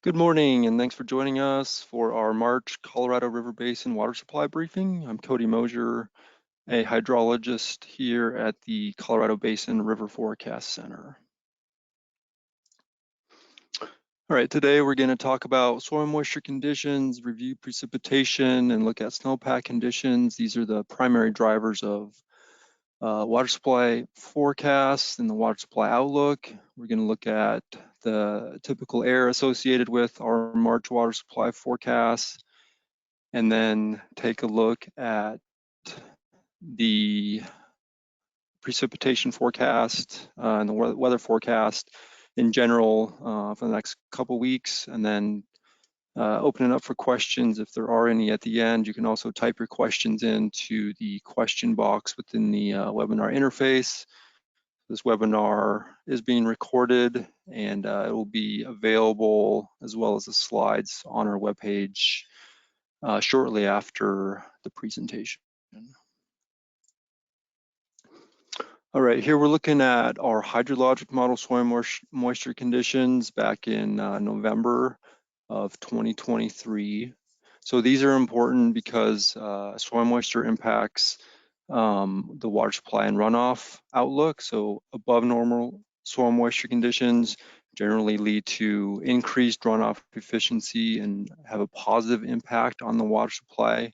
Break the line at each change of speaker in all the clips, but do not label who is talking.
Good morning, and thanks for joining us for our March Colorado River Basin water supply briefing. I'm Cody Mosier, a hydrologist here at the Colorado Basin River Forecast Center. All right, today we're going to talk about soil moisture conditions, review precipitation, and look at snowpack conditions. These are the primary drivers of water supply forecasts and the water supply outlook. We're going to look at the typical error associated with our March water supply forecasts, and then take a look at the precipitation forecast and the weather forecast in general for the next couple weeks, and then open it up for questions if there are any at the end. You can also type your questions into the question box within the webinar interface. This webinar is being recorded, and it will be available as well as the slides on our webpage shortly after the presentation. All right, here we're looking at our hydrologic model soil moisture conditions back in November of 2023. So these are important because soil moisture impacts the water supply and runoff outlook. So above normal soil moisture conditions generally lead to increased runoff efficiency and have a positive impact on the water supply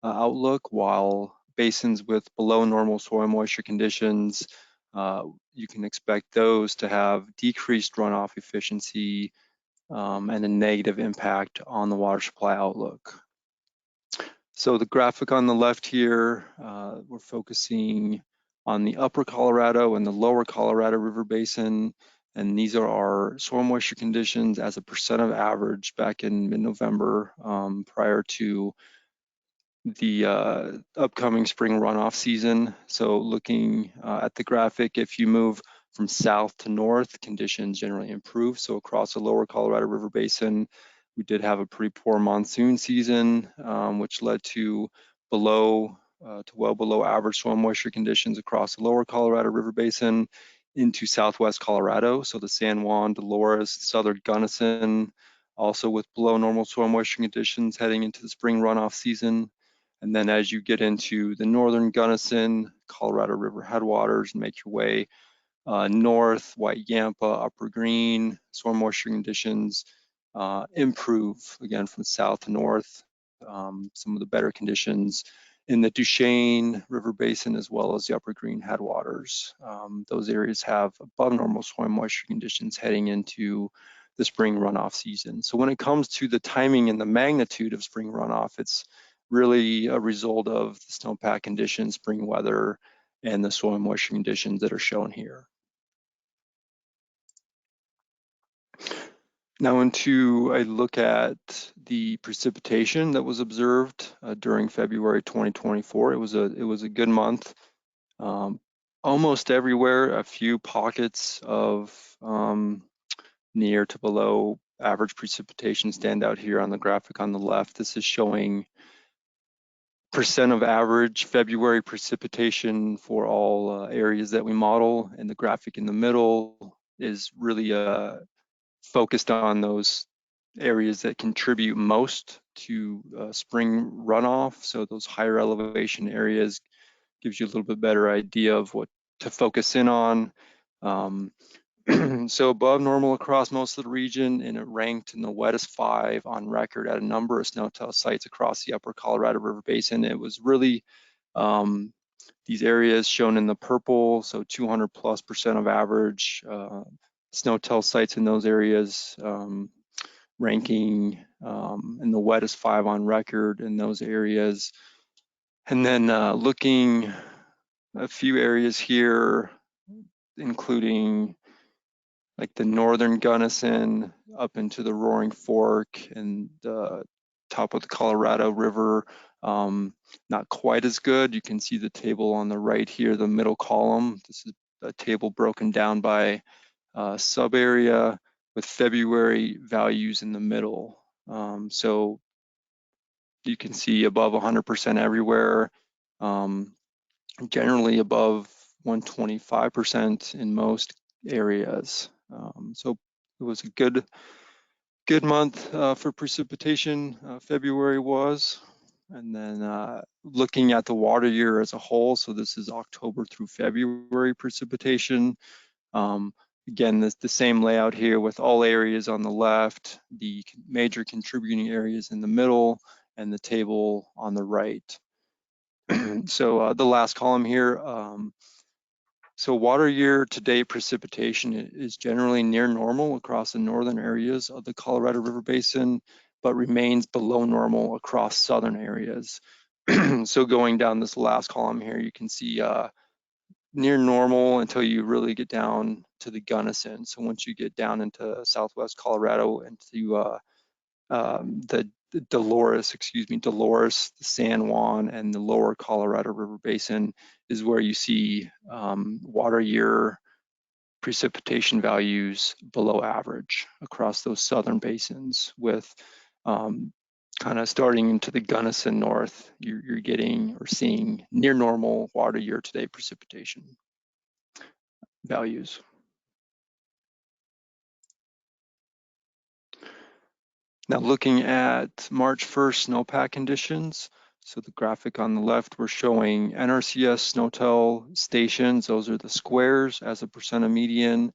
outlook, while basins with below normal soil moisture conditions, you can expect those to have decreased runoff efficiency and a negative impact on the water supply outlook. So the graphic on the left here, we're focusing on the upper Colorado and the lower Colorado River Basin, and these are our soil moisture conditions as a percent of average back in mid-November prior to the upcoming spring runoff season. So looking at the graphic, if you move from south to north, conditions generally improve. So across the lower Colorado River Basin, we did have a pretty poor monsoon season, which led to well below average soil moisture conditions across the lower Colorado River Basin into southwest Colorado. So the San Juan, Dolores, southern Gunnison, also with below normal soil moisture conditions heading into the spring runoff season. And then as you get into the northern Gunnison, Colorado River headwaters, and make your way north, White Yampa, Upper Green, soil moisture conditions improve again from south to north. Some of the better conditions in the Duchesne River Basin as well as the Upper Green headwaters. Those areas have above normal soil moisture conditions heading into the spring runoff season. So when it comes to the timing and the magnitude of spring runoff, it's really a result of the snowpack conditions, spring weather, and the soil moisture conditions that are shown here. Now into a look at the precipitation that was observed during February 2024. It was a good month. Almost everywhere, a few pockets of near to below average precipitation stand out here on the graphic on the left. This is showing percent of average February precipitation for all areas that we model, and the graphic in the middle is really focused on those areas that contribute most to spring runoff. So those higher elevation areas gives you a little bit better idea of what to focus in on. So above normal across most of the region, and it ranked in the wettest 5 on record at a number of snowtail sites across the upper Colorado River Basin. It was really these areas shown in the purple, so 200+% of average snowtail sites in those areas, ranking in the wettest 5 on record in those areas. And then looking a few areas here, including like the northern Gunnison up into the Roaring Fork and the top of the Colorado River, not quite as good. You can see the table on the right here, the middle column. This is a table broken down by sub area with February values in the middle. So you can see above 100% everywhere, generally above 125% in most areas. So it was a good Good month for precipitation, February was. And then looking at the water year as a whole, so this is October through February precipitation. Again, the same layout here with all areas on the left, the major contributing areas in the middle, and the table on the right. So the last column here, so water year to date precipitation is generally near normal across the northern areas of the Colorado River Basin, but remains below normal across southern areas. So going down this last column here, you can see near normal until you really get down to the Gunnison. So once you get down into southwest Colorado and to the Dolores, the San Juan, and the lower Colorado River Basin is where you see water year precipitation values below average across those southern basins, with kind of starting into the Gunnison north, you're getting or seeing near normal water year to date precipitation values. Now looking at March 1st snowpack conditions, so the graphic on the left, we're showing NRCS SNOTEL stations. Those are the squares as a percent of median.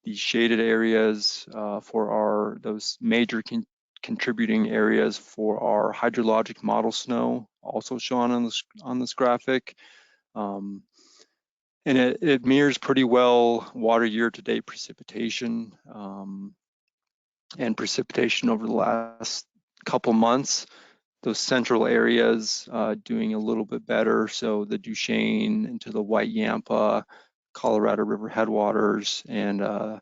The shaded areas for those major contributing areas for our hydrologic model snow, also shown on this graphic. And it mirrors pretty well water year-to-date precipitation and precipitation over the last couple months. Those central areas doing a little bit better. So the Duchesne into the White Yampa, Colorado River headwaters, and the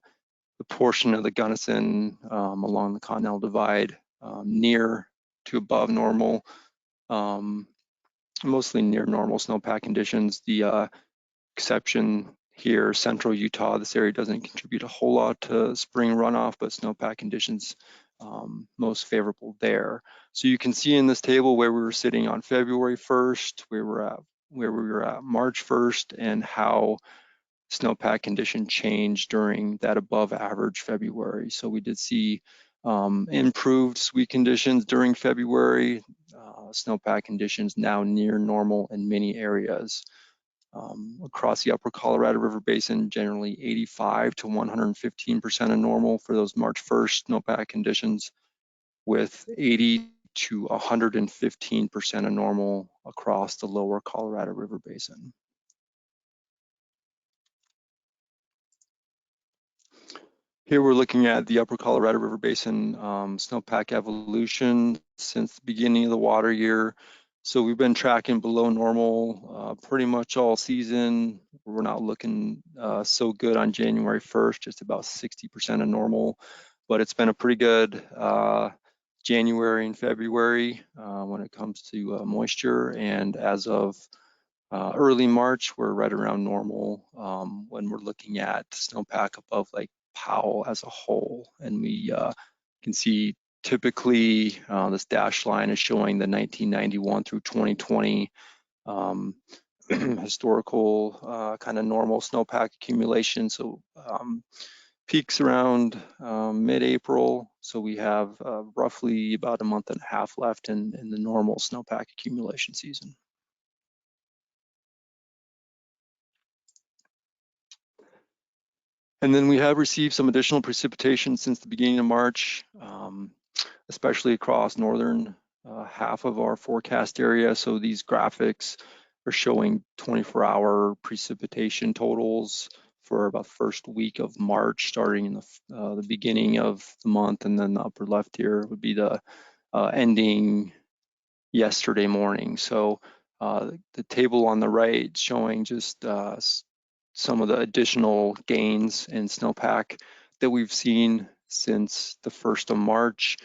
portion of the Gunnison along the Continental Divide near to above normal, mostly near normal snowpack conditions. The exception here, central Utah, this area doesn't contribute a whole lot to spring runoff, but snowpack conditions most favorable there. So you can see in this table where we were sitting on February 1st, where we were at March 1st, and how snowpack condition changed during that above average February. So we did see improved sweet conditions during February, snowpack conditions now near normal in many areas. Across the upper Colorado River Basin, generally 85 to 115% of normal for those March 1st snowpack conditions, with 80 to 115% of normal across the lower Colorado River Basin. Here we're looking at the upper Colorado River Basin snowpack evolution since the beginning of the water year. So we've been tracking below normal pretty much all season. We're not looking so good on January 1st, just about 60% of normal, but it's been a pretty good January and February when it comes to moisture. And as of early March, we're right around normal when we're looking at snowpack above Lake Powell as a whole. And we can see typically this dashed line is showing the 1991 through 2020 historical kind of normal snowpack accumulation. So peaks around mid-April. So we have roughly about a month and a half left in the normal snowpack accumulation season. And then we have received some additional precipitation since the beginning of March, especially across northern half of our forecast area. So these graphics are showing 24-hour precipitation totals for about the first week of March, starting in the beginning of the month, and then the upper left here would be the ending yesterday morning. So the table on the right showing just some of the additional gains in snowpack that we've seen since the 1st of March.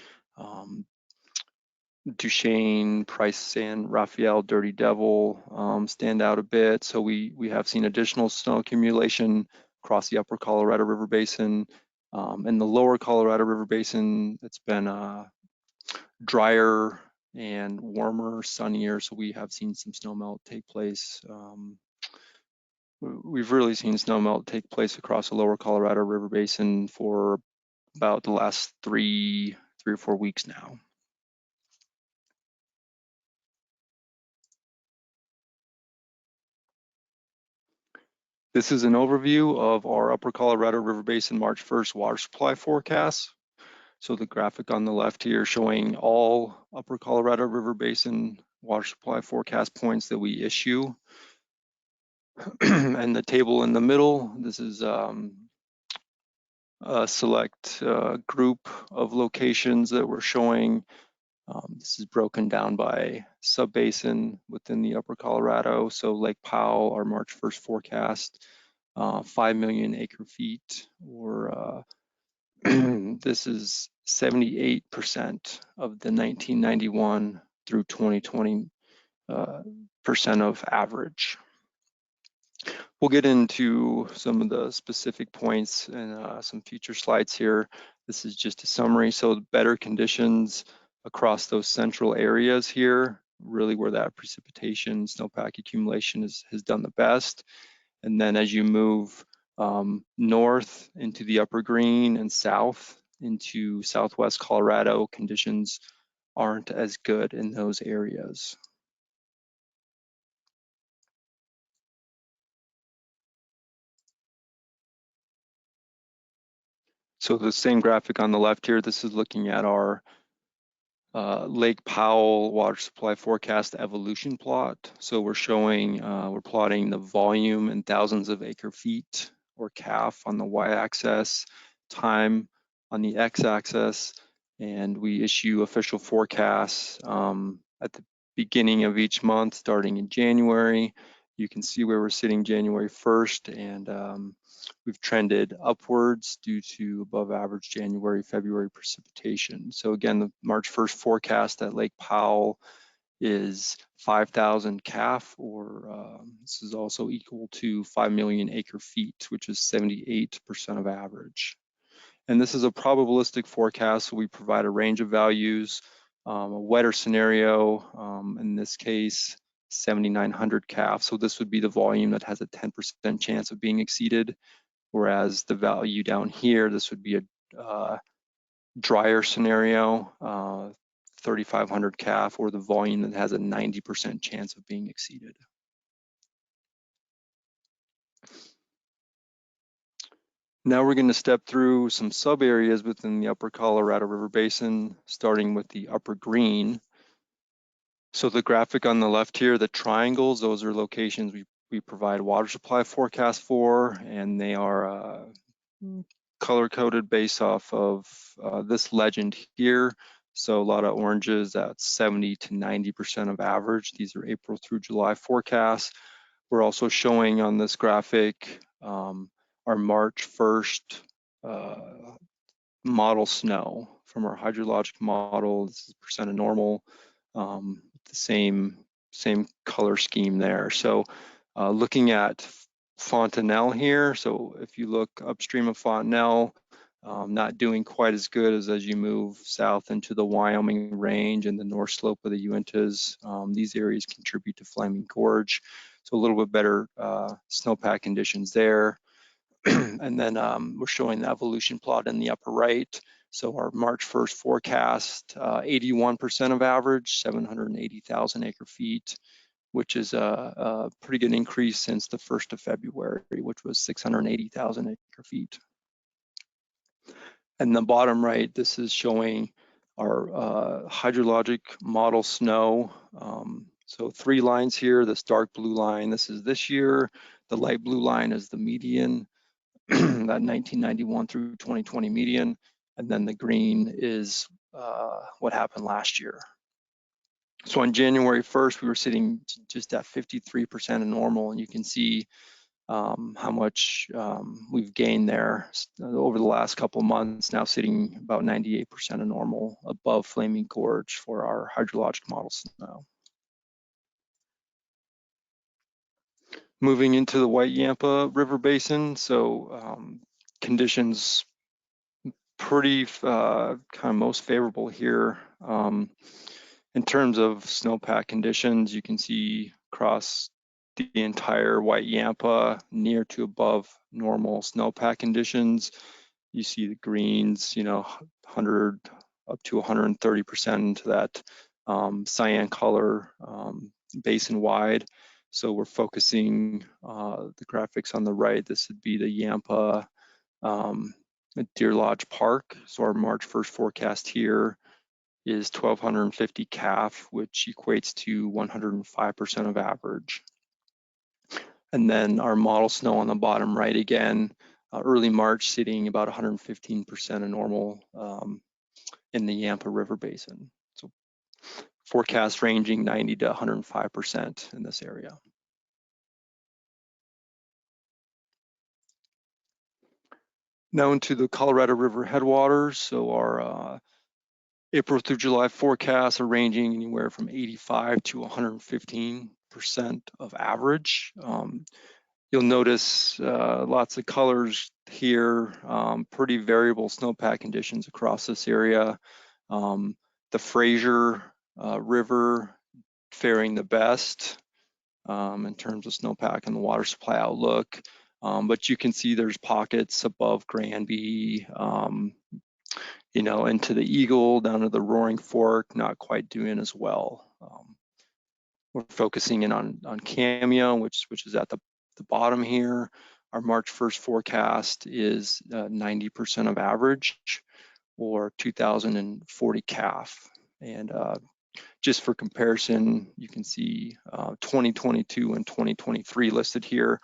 Duchesne, Price, San Rafael, Dirty Devil stand out a bit. So we have seen additional snow accumulation across the upper Colorado River Basin. In the lower Colorado River Basin, it's been drier and warmer, sunnier, so we have seen some snow melt take place. We've really seen snow melt take place across the lower Colorado River Basin for about the last 3 3 or 4 weeks now. This is an overview of our Upper Colorado River Basin March 1st water supply forecast. So the graphic on the left here showing all Upper Colorado River Basin water supply forecast points that we issue. And the table in the middle, this is a select group of locations that we're showing. This is broken down by sub-basin within the Upper Colorado. So Lake Powell, our March 1st forecast, 5 million acre feet, or this is 78% of the 1991 through 2020 percent of average. We'll get into some of the specific points in some future slides here. This is just a summary. So better conditions across those central areas here, really where that precipitation, snowpack accumulation has done the best. And then as you move north into the upper green and south into southwest Colorado, conditions aren't as good in those areas. So the same graphic on the left here, this is looking at our Lake Powell water supply forecast evolution plot. So we're showing, we're plotting the volume in thousands of acre feet or CAF on the y-axis, time on the x-axis, and we issue official forecasts at the beginning of each month, starting in January. You can see where we're sitting January 1st, and we've trended upwards due to above average January, February precipitation. So again, the March 1st forecast at Lake Powell is 5,000 CAF, or this is also equal to 5 million acre feet, which is 78% of average. And this is a probabilistic forecast, so we provide a range of values. A wetter scenario, in this case, 7,900 CAF. So this would be the volume that has a 10% chance of being exceeded. Whereas the value down here, this would be a drier scenario, 3,500 CAF, or the volume that has a 90% chance of being exceeded. Now we're going to step through some sub areas within the Upper Colorado River Basin, starting with the upper green. So the graphic on the left here, the triangles, those are locations we provide water supply forecast for, and they are color-coded based off of this legend here. So a lot of oranges, that's 70 to 90% of average. These are April through July forecasts. We're also showing on this graphic our March 1st model snow from our hydrologic model. This is percent of normal, the same color scheme there. So looking at Fontenelle here, so if you look upstream of Fontenelle, not doing quite as good as you move south into the Wyoming range and the north slope of the Uintas. These areas contribute to Flaming Gorge, so a little bit better snowpack conditions there. And then we're showing the evolution plot in the upper right. So our March 1st forecast, 81% of average, 780,000 acre feet, which is a pretty good increase since the 1st of February, which was 680,000 acre feet. And the bottom right, this is showing our hydrologic model snow. So 3 lines here, this dark blue line, this is this year. The light blue line is the median, that 1991 through 2020 median. And then the green is what happened last year. So on January 1st, we were sitting just at 53% of normal, and you can see how much we've gained there over the last couple of months, now sitting about 98% of normal above Flaming Gorge for our hydrologic model snow. Moving into the White Yampa River Basin, so conditions pretty kind of most favorable here. In terms of snowpack conditions, you can see across the entire White Yampa near to above normal snowpack conditions. You see the greens, 100, up to 130% into that cyan color basin wide. So we're focusing the graphics on the right. This would be the Yampa Deer Lodge Park. So our March 1st forecast here is 1,250 calf, which equates to 105% of average. And then our model snow on the bottom right again, early March sitting about 115% of normal in the Yampa River Basin. So forecast ranging 90 to 105% in this area. Now into the Colorado River headwaters. So our April through July forecasts are ranging anywhere from 85 to 115% of average. You'll notice lots of colors here, pretty variable snowpack conditions across this area. The Fraser River faring the best in terms of snowpack and the water supply outlook. But you can see there's pockets above Granby, you know, into the Eagle, down to the Roaring Fork, not quite doing as well. We're focusing in on Cameo, which is at the bottom here. Our March 1st forecast is 90% of average, or 2,040 calf. And just for comparison, you can see 2022 and 2023 listed here.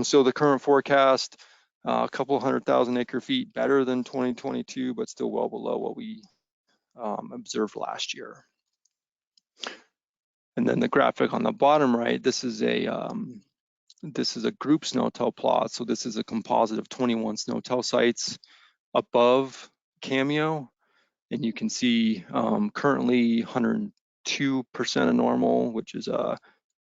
So the current forecast, a couple 100,000 acre feet better than 2022, but still well below what we observed last year. And then the graphic on the bottom right, this is a group snowtail plot. So this is a composite of 21 snowtail sites above Cameo. And you can see currently 102% of normal, which is a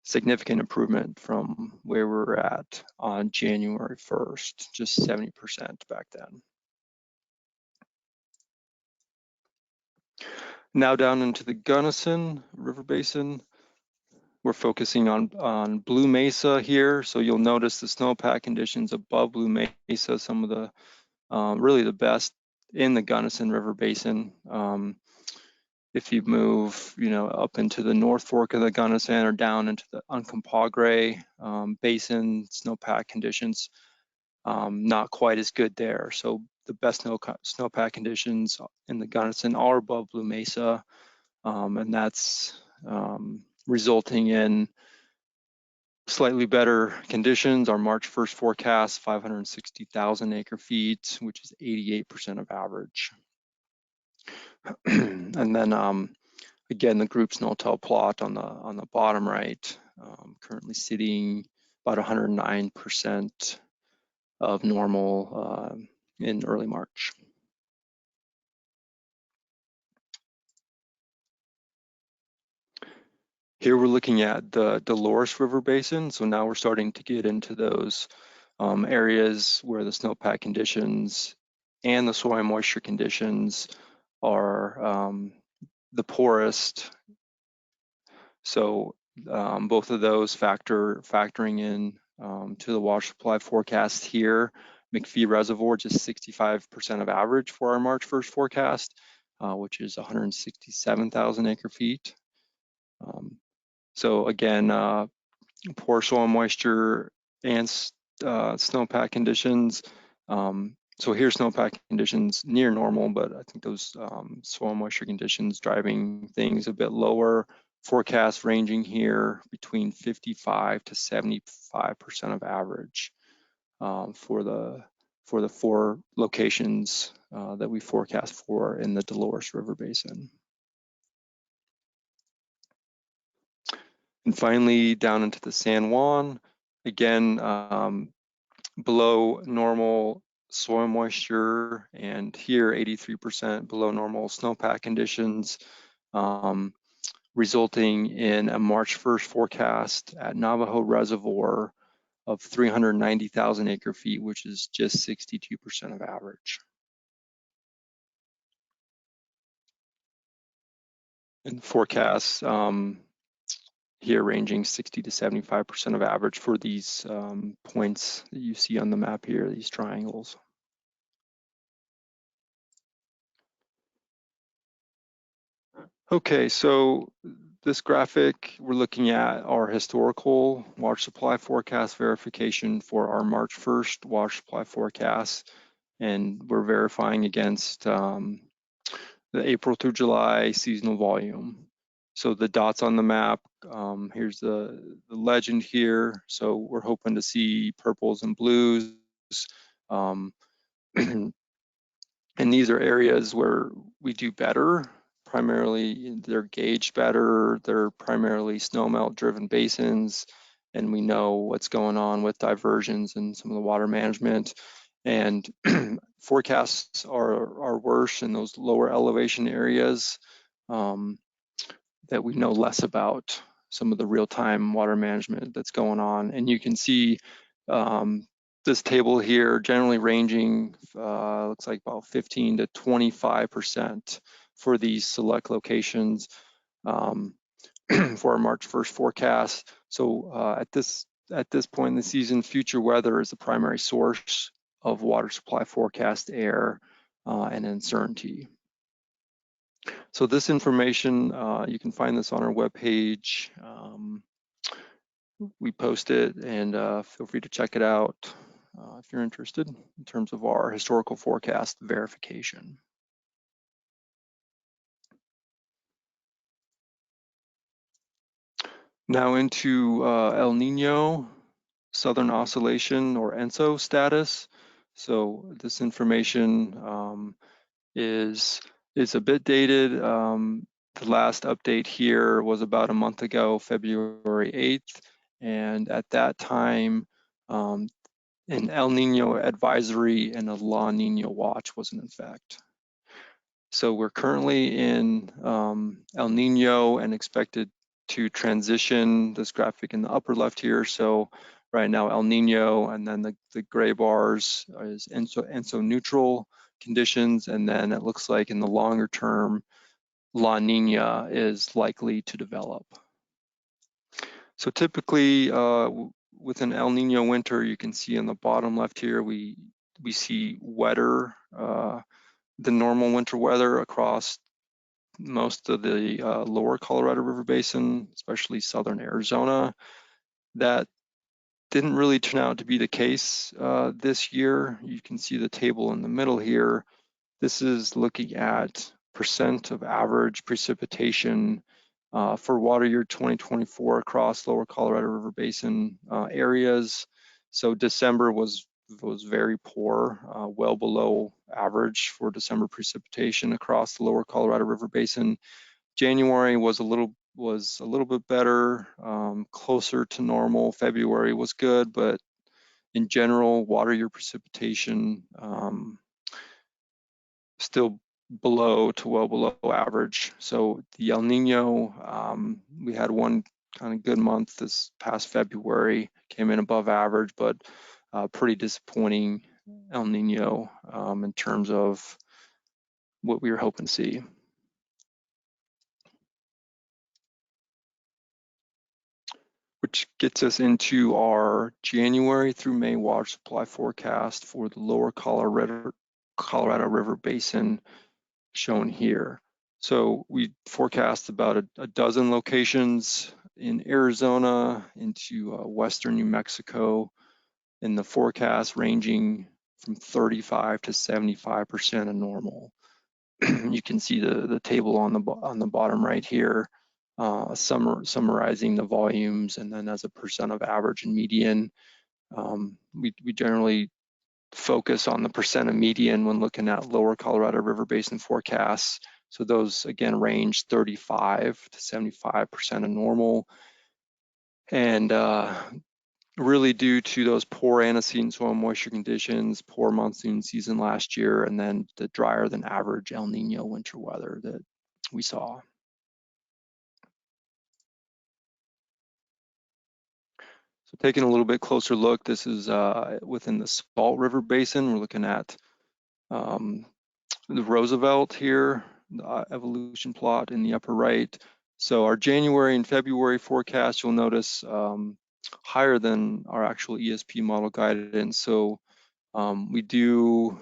significant improvement from where we were at on January 1st, just 70% back then. Now down into the Gunnison River Basin, we're focusing on Blue Mesa here. So you'll notice the snowpack conditions above Blue Mesa, some of the really the best in the Gunnison River Basin. If you move, you know, up into the North Fork of the Gunnison or down into the Uncompahgre Basin, snowpack conditions not quite as good there. So the best snowpack conditions in the Gunnison are above Blue Mesa, and that's resulting in slightly better conditions. Our March 1st forecast, 560,000 acre feet, which is 88% of average. And then again, the group snowtail plot on the bottom right, currently sitting about 109% of normal in early March. Here we're looking at the Dolores River Basin. So now we're starting to get into those areas where the snowpack conditions and the soil moisture conditions are the poorest. So both of those factoring in to the water supply forecast here. McPhee Reservoir just 65% of average for our March 1st forecast, which is 167,000 acre feet. So again, poor soil moisture and snowpack conditions. So here's snowpack conditions near normal, but I think those soil moisture conditions driving things a bit lower. Forecast ranging here between 55 to 75% of average for the 4 locations that we forecast for in the Dolores River Basin. And finally, down into the San Juan, again, below normal soil moisture, and here 83% below normal snowpack conditions, resulting in a March 1st forecast at Navajo Reservoir of 390,000 acre feet, which is just 62% of average. And the forecasts here ranging 60 to 75% of average for these points that you see on the map here, these triangles. Okay, so this graphic, we're looking at our historical water supply forecast verification for our March 1st water supply forecast, and we're verifying against the April through July seasonal volume. So the dots on the map, here's the legend here. So we're hoping to see purples and blues. Um, And these are areas where we do better. Primarily, they're gauged better. They're primarily snowmelt driven basins, and we know what's going on with diversions and some of the water management. And forecasts are worse in those lower elevation areas that we know less about, some of the real-time water management that's going on. And you can see this table here generally ranging, looks like about 15 to 25% for these select locations for our March 1st forecast. So at this point in the season, future weather is the primary source of water supply forecast error and uncertainty. So this information, you can find this on our webpage. We post it, and feel free to check it out if you're interested in terms of our historical forecast verification. Now into El Nino, Southern Oscillation, or ENSO status. So this information is a bit dated. The last update here was about a month ago, February 8th, and at that time, an El Nino advisory and a La Nina watch was in effect. So we're currently in El Nino and expected to transition this graphic in the upper left here. So right now El Nino, and then the gray bars is ENSO neutral conditions, and then it looks like in the longer term, La Nina is likely to develop. So typically with an El Nino winter, you can see in the bottom left here, we see wetter than normal winter weather across most of the lower Colorado River Basin, especially southern Arizona. That didn't really turn out to be the case this year. You can see the table in the middle here. This is looking at percent of average precipitation for water year 2024 across lower Colorado River Basin areas. So December was very poor, well below average for December precipitation across the lower Colorado River Basin. January was a little bit better, closer to normal. February was good, but in general, water year precipitation still below to well below average. So the El Nino, we had one kind of good month this past February, came in above average, but pretty disappointing El Nino in terms of what we were hoping to see. Which gets us into our January through May water supply forecast for the lower Colorado River Basin shown here. So we forecast about a dozen locations in Arizona into western New Mexico, in the forecast ranging from 35 to 75% of normal. You can see the table on the bottom right here, summarizing the volumes, and then as a percent of average and median. We generally focus on the percent of median when looking at lower Colorado River Basin forecasts. So those again range 35 to 75% of normal, and really due to those poor antecedent soil moisture conditions, poor monsoon season last year, and then the drier than average El Nino winter weather that we saw. So taking a little bit closer look, this is within the Salt River Basin. We're looking at the Roosevelt here, the evolution plot in the upper right. So our January and February forecast, you'll notice higher than our actual ESP model guidance. So we do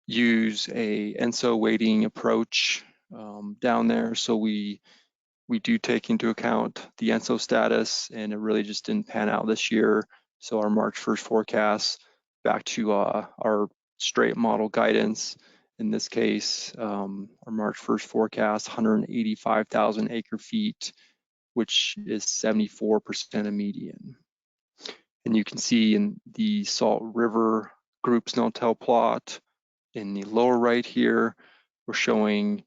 use a ENSO weighting approach down there. So we do take into account the ENSO status, and it really just didn't pan out this year. So our March 1st forecast back to our straight model guidance. In this case, our March 1st forecast, 185,000 acre feet, which is 74% of median. And you can see in the Salt River group snowtail plot in the lower right here, we're showing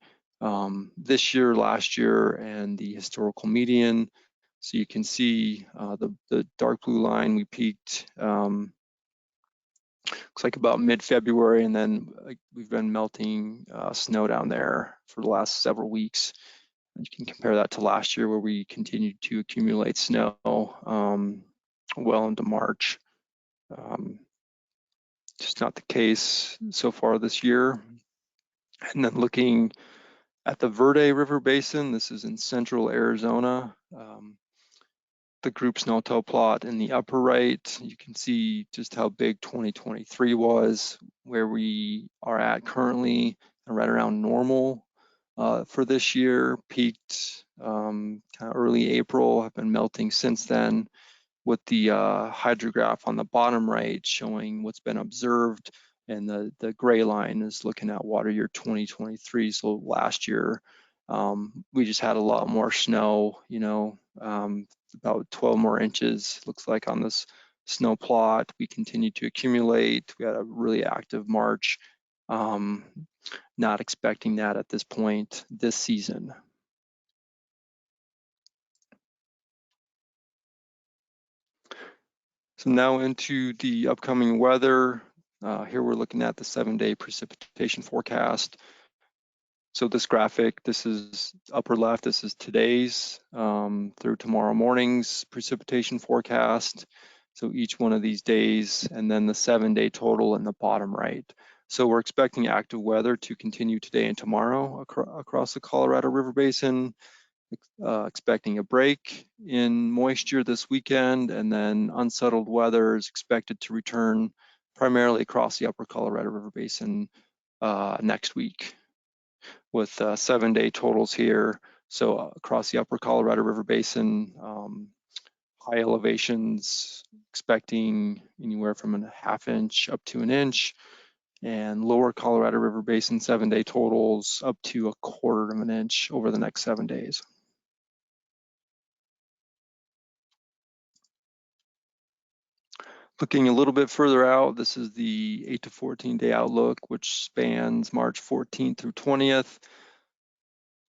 this year, last year, and the historical median. So you can see the dark blue line, we peaked, looks like about mid-February, and then we've been melting snow down there for the last several weeks. And you can compare that to last year where we continued to accumulate snow well into March. Just not the case so far this year. And then looking at the Verde River Basin, this is in central Arizona. The group snowtail plot in the upper right, you can see just how big 2023 was, where we are at currently, right around normal for this year, peaked kind of early April, have been melting since then, with the hydrograph on the bottom right showing what's been observed, and the gray line is looking at water year 2023. So last year, we just had a lot more snow, about 12 more inches, looks like, on this snow plot. We continued to accumulate. We had a really active March. Not expecting that at this point this season. So now into the upcoming weather. Here we're looking at the 7-day precipitation forecast. So this graphic, this is upper left, this is today's through tomorrow morning's precipitation forecast. So each one of these days, and then the 7-day total in the bottom right. So we're expecting active weather to continue today and tomorrow across the Colorado River Basin. Expecting a break in moisture this weekend, and then unsettled weather is expected to return primarily across the upper Colorado River Basin next week, with 7-day totals here. So across the upper Colorado River Basin, high elevations expecting anywhere from a ½ inch up to an inch, and lower Colorado River Basin 7-day totals up to 1/4 of an inch over the next 7 days. Looking a little bit further out, this is the 8 to 14 day outlook, which spans March 14th through 20th.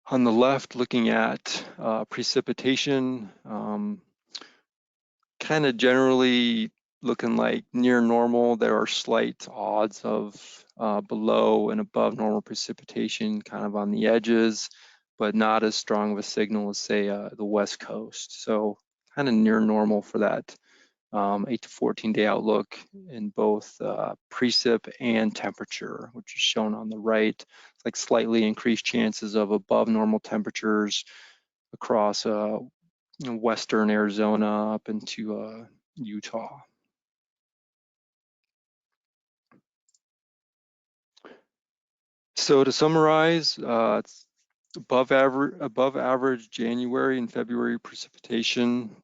On the left, looking at precipitation, kind of generally looking like near normal. There are slight odds of below and above normal precipitation kind of on the edges, but not as strong of a signal as, say, the West Coast. So kind of near normal for that 8 to 14 day outlook in both precip and temperature, which is shown on the right. It's like slightly increased chances of above normal temperatures across western Arizona up into Utah. So to summarize, it's above average January and February precipitation.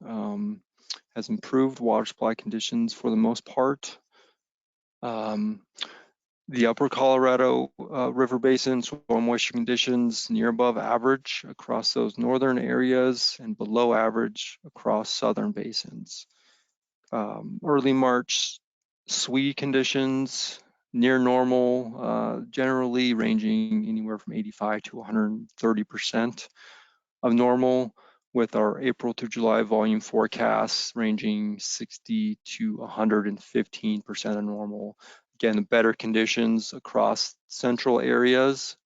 Has improved water supply conditions for the most part. The upper Colorado River Basin soil moisture conditions near above average across those northern areas and below average across southern basins. Early March SWE conditions near normal, generally ranging anywhere from 85 to 130% of normal, with our April to July volume forecasts ranging 60 to 115% of normal. Again, better conditions across central areas,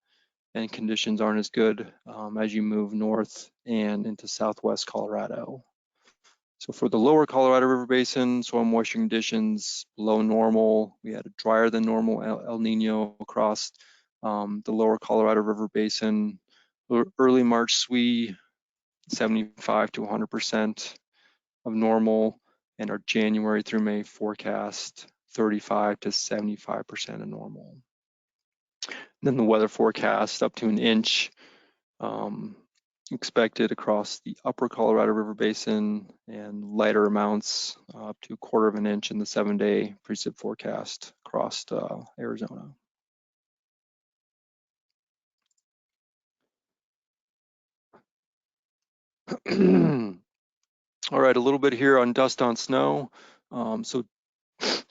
and conditions aren't as good as you move north and into southwest Colorado. So for the lower Colorado River Basin, soil moisture conditions below normal. We had a drier than normal El Nino across the lower Colorado River Basin. Early March SWE, 75 to 100% of normal, and our January through May forecast 35 to 75% of normal. And then the weather forecast up to an inch expected across the upper Colorado River Basin, and lighter amounts up to 1/4 of an inch in the 7-day precip forecast across Arizona. All right, a little bit here on dust on snow. So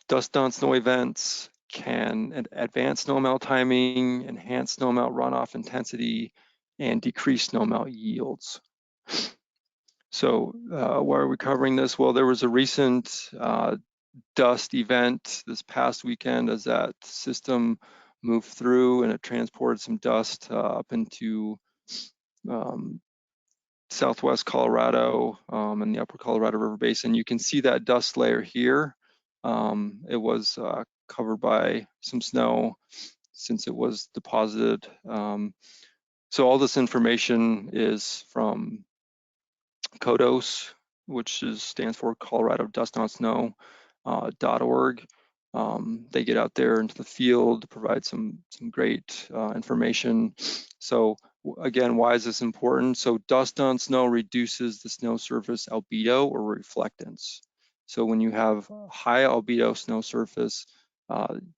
dust on snow events can advance snowmelt timing, enhance snowmelt runoff intensity, and decrease snowmelt yields. So why are we covering this? Well, there was a recent dust event this past weekend as that system moved through, and it transported some dust up into southwest Colorado and the upper Colorado River Basin. You can see that dust layer here. It was covered by some snow since it was deposited. So all this information is from CODOS, which stands for Colorado Dust on Snow .org. They get out there into the field to provide some great information. So again, why is this important? So dust on snow reduces the snow surface albedo or reflectance. So when you have high albedo snow surface,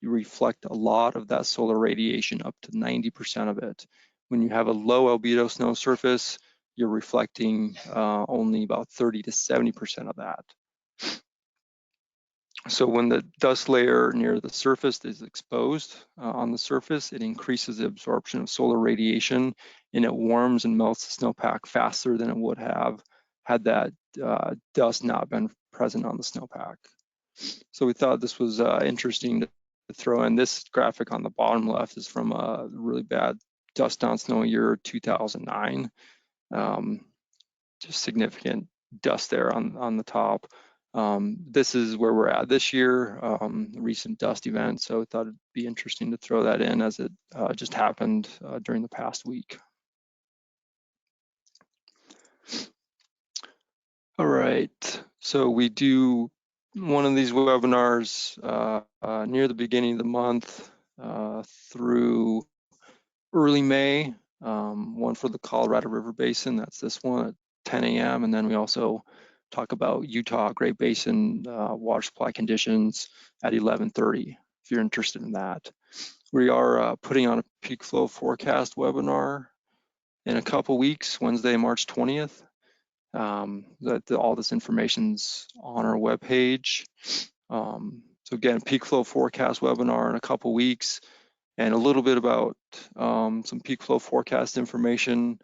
you reflect a lot of that solar radiation, up to 90% of it. When you have a low albedo snow surface, you're reflecting only about 30 to 70% of that. So when the dust layer near the surface is exposed on the surface, it increases the absorption of solar radiation, and it warms and melts the snowpack faster than it would have had that dust not been present on the snowpack. So we thought this was interesting to throw in. This graphic on the bottom left is from a really bad dust on snow year 2009. Just significant dust there on the top. This is where we're at this year, recent dust event. So I thought it'd be interesting to throw that in as it just happened during the past week. All right, so we do one of these webinars near the beginning of the month through early May, one for the Colorado River Basin, that's this one at 10 a.m. And then we also talk about Utah Great Basin water supply conditions at 11:30, if you're interested in that. We are putting on a peak flow forecast webinar in a couple weeks, Wednesday, March 20th. All this information's on our webpage. So again, peak flow forecast webinar in a couple weeks, and a little bit about some peak flow forecast information.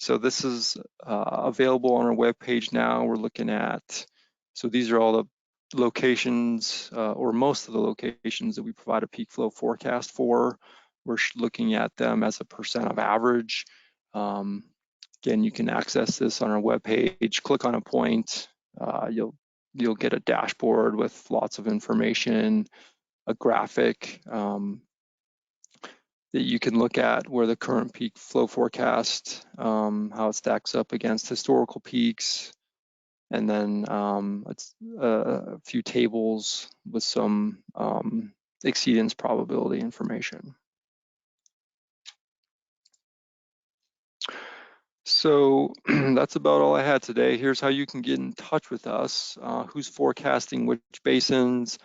So this is available on our webpage now. We're looking at, so these are all the locations or most of the locations that we provide a peak flow forecast for. We're looking at them as a percent of average. Again, you can access this on our webpage. Click on a point, you'll get a dashboard with lots of information, a graphic that you can look at where the current peak flow forecast, how it stacks up against historical peaks, and then it's a few tables with some exceedance probability information. So that's about all I had today. Here's how you can get in touch with us, who's forecasting which basins,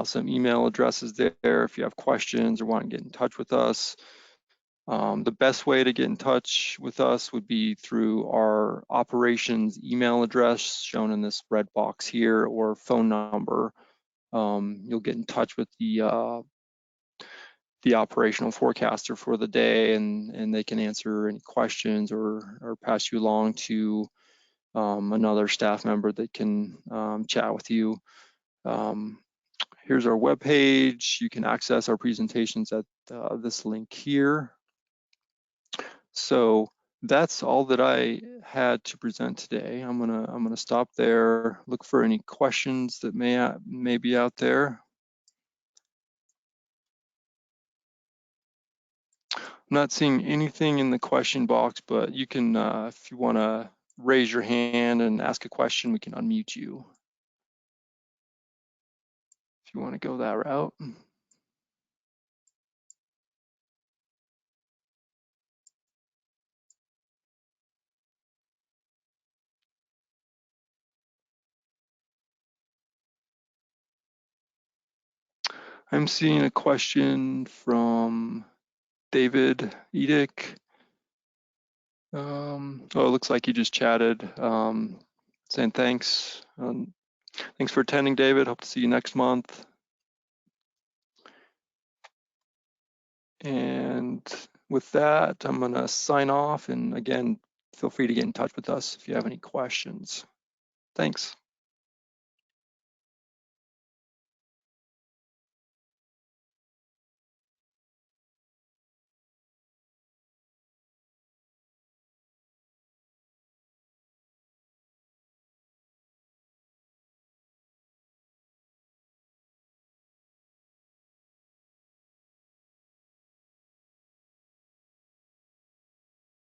some email addresses there if you have questions or want to get in touch with us. The best way to get in touch with us would be through our operations email address shown in this red box here, or phone number. You'll get in touch with the operational forecaster for the day, and they can answer any questions or pass you along to another staff member that can chat with you. Here's our webpage. You can access our presentations at this link here. So that's all that I had to present today. I'm gonna stop there. Look for any questions that may be out there. I'm not seeing anything in the question box, but you can, if you want to raise your hand and ask a question, we can unmute you if you want to go that route. I'm seeing a question from David Edick. Oh, it looks like he just chatted, saying thanks. Thanks for attending, David. Hope to see you next month. And with that, I'm going to sign off. And again, feel free to get in touch with us if you have any questions. Thanks.